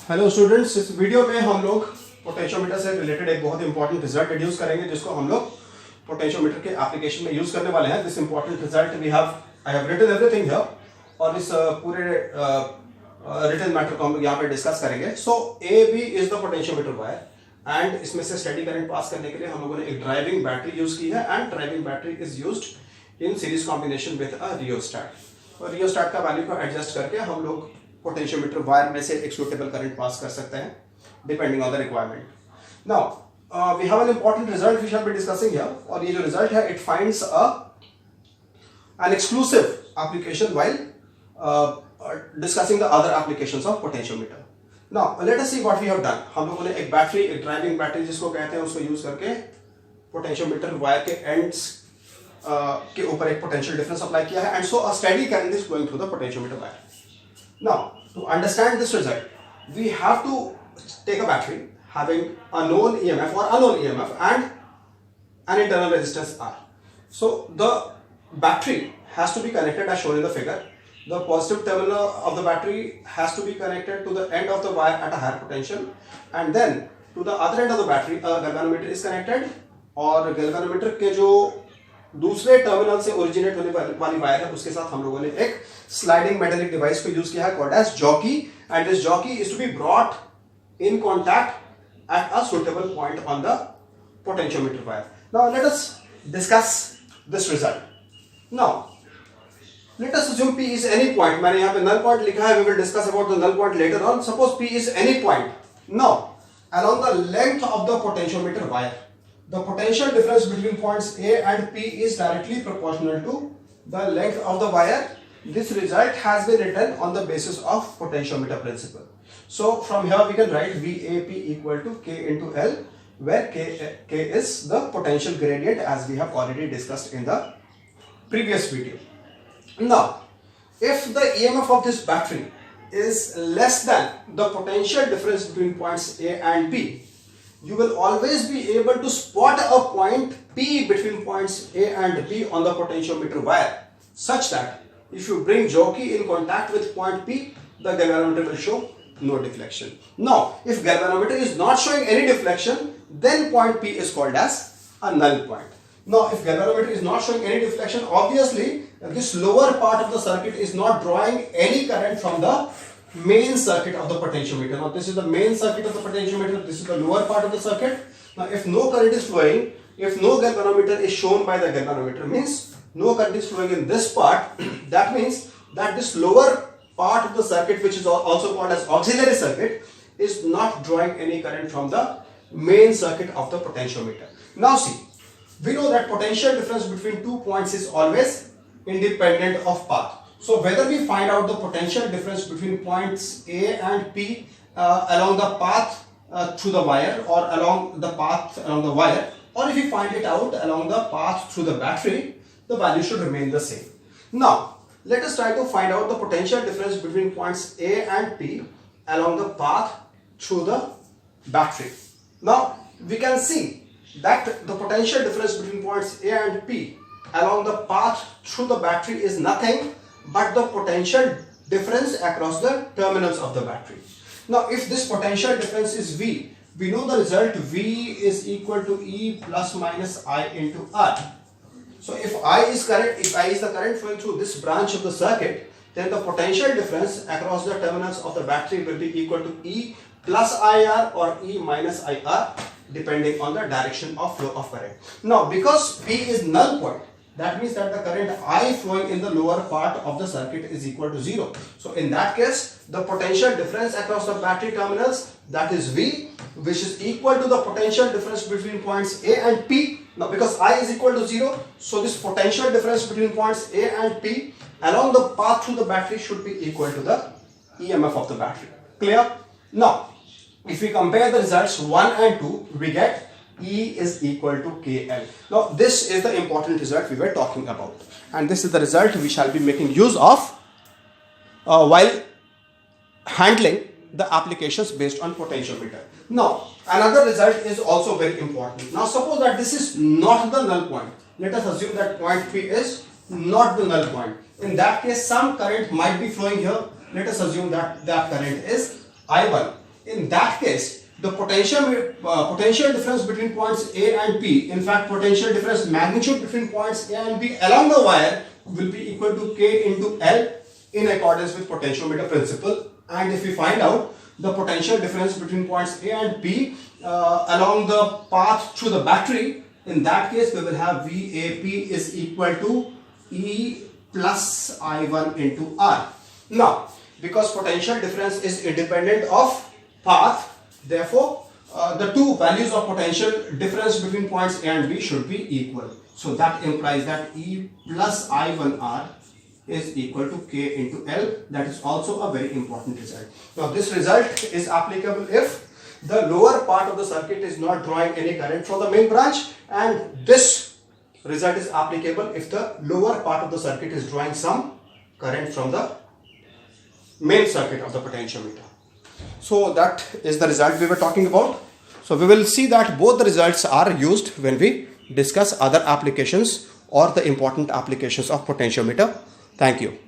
Hello students, इस video में हम लोग पोटेंशियोमीटर से रिलेटेड एक बहुत इंपॉर्टेंट रिजल्ट डिड्यूस करेंगे जिसको हम लोग पोटेंशियोमीटर के एप्लीकेशन में यूज करने वाले हैं। This important result I have written everything here और इस पूरे रिटन मैटर को हम लोग यहाँ पे डिस्कस करेंगे। So A B is the potentiometer wire and इसमें से स्टेडी करंट पास करने के लिए हम लोगों ने एक ड्राइविंग बैटरी यूज की है and driving battery is used in series combination with a rheostat. और रियोस्टैट का वैल्यू को एडजस्ट करके हम लोग पोटेंशियोमीटर वायर में से एक सुटेबल करंट पास कर सकते हैं depending on the requirement. Now we have an important result we shall be discussing here और ये जो रिजल्ट है it finds an exclusive application while discussing the other applications of potentiometer. Now let us see what we have done. हम लोगों ने एक battery, एक driving battery जिसको कहते हैं, उसको यूज करके पोटेंशियोमीटर वायर के एंड्स के ऊपर एक पोटेंशियल डिफरेंस अप्लाई किया है and so a steady current is flowing through the potentiometer wire. Now, to understand this result, we have to take a battery having a known EMF or unknown EMF and an internal resistance R. So, the battery has to be connected as shown in the figure. The positive terminal of the battery has to be connected to the end of the wire at a higher potential, and then to the other end of the battery a galvanometer is connected और galvanometer के जो दूसरे terminal से originate होने वाली wire है उसके साथ हम लोगों ने एक स्लाइडिंग मेटालिक डिवाइस को यूज किया है called as jockey and this jockey is to be brought in contact at a suitable point on the potentiometer wire. Now let us discuss this result. Now let us assume P is any point. मैंने यहां पे null point लिखा है, we will discuss about the null point later on. Suppose P is any point. Now along the length of the potentiometer wire, the potential difference between points A and P is directly proportional to the length of the wire. This result has been written on the basis of potentiometer principle. So from here we can write VAP equal to K into L, where K is the potential gradient as we have already discussed in the previous video. Now, if the EMF of this battery is less than the potential difference between points A and B, you will always be able to spot a point P between points A and B on the potentiometer wire, such that if you bring jockey in contact with point P, the galvanometer will show no deflection. Now, if galvanometer is not showing any deflection, then point P is called as a null point. Now, if galvanometer is not showing any deflection, obviously this lower part of the circuit is not drawing any current from the main circuit of the potentiometer. Now this is the main circuit of the potentiometer, this is the lower part of the circuit. Now if no current is flowing, if no galvanometer is shown by the galvanometer, means no current is flowing in this part, that means that this lower part of the circuit, which is also called as auxiliary circuit, is not drawing any current from the main circuit of the potentiometer. Now see, we know that potential difference between two points is always independent of path. So whether we find out the potential difference between points A and P along the path through the wire or along the path along the wire, or if we find it out along the path through the battery, the value should remain the same. Now let us try to find out the potential difference between points A and P along the path through the battery. Now we can see that the potential difference between points A and P along the path through the battery is nothing but the potential difference across the terminals of the battery. Now if this potential difference is V, we know the result V is equal to E plus minus I into R. So if I is the current flowing through this branch of the circuit, then the potential difference across the terminals of the battery will be equal to E plus IR or E minus IR depending on the direction of flow of current. Now because P is null point, that means that the current I flowing in the lower part of the circuit is equal to 0. So in that case, the potential difference across the battery terminals, that is V, which is equal to the potential difference between points A and P. Now because I is equal to 0, so this potential difference between points A and P along the path through the battery should be equal to the EMF of the battery. Clear? Now if we compare the results 1 and 2, we get E is equal to KL. Now this is the important result we were talking about, and this is the result we shall be making use of while handling the applications based on potentiometer. Now another result is also very important. Now suppose that this is not the null point. Let us assume that point P is not the null point. In that case, some current might be flowing here. Let us assume that that current is I1. in that case, the potential difference between points A and P, in fact potential difference magnitude between points A and B along the wire will be equal to K into L in accordance with potentiometer principle. And if we find out the potential difference between points A and P along the path through the battery, in that case we will have VAP is equal to E plus I1 into R. Now, because potential difference is independent of path, therefore the two values of potential difference between points A and B should be equal. So that implies that E plus I1R is equal to K into L. That is also a very important result. Now this result is applicable if the lower part of the circuit is not drawing any current from the main branch, and this result is applicable if the lower part of the circuit is drawing some current from the main circuit of the potentiometer. So that is the result we were talking about. So we will see that both the results are used when we discuss other applications or the important applications of potentiometer. Thank you.